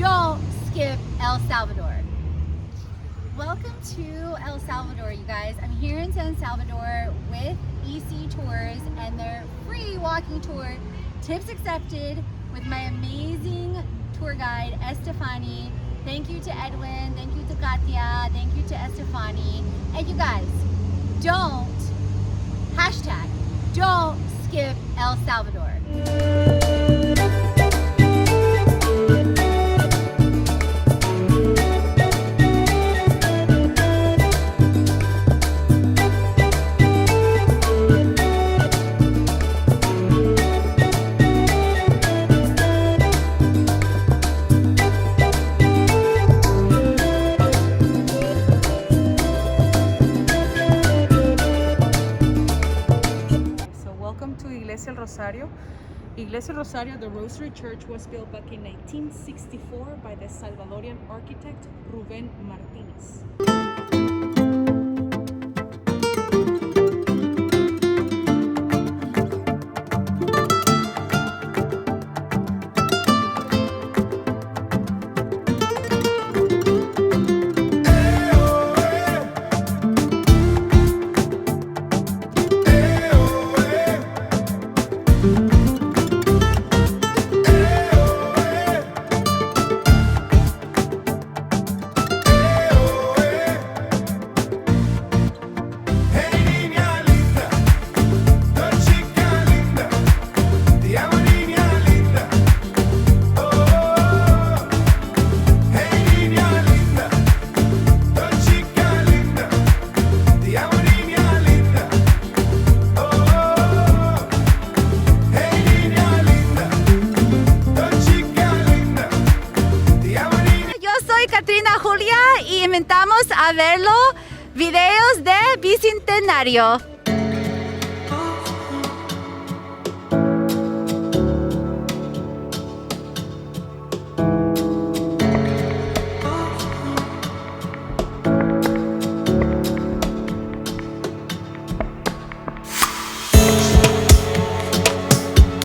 don't skip El Salvador. Welcome to El Salvador, you guys. I'm here in San Salvador with EC Tours and their free walking tour, tips accepted, with my amazing tour guide, Estefani. Thank you to Edwin, thank you to Katia, thank you to Estefani. And you guys, don't skip El Salvador. Iglesia Rosario, the Rosary Church, was built back in 1964 by the Salvadorian architect Rubén Martínez. Katrina, Julia, y invitamos a ver los videos de Bicentenario.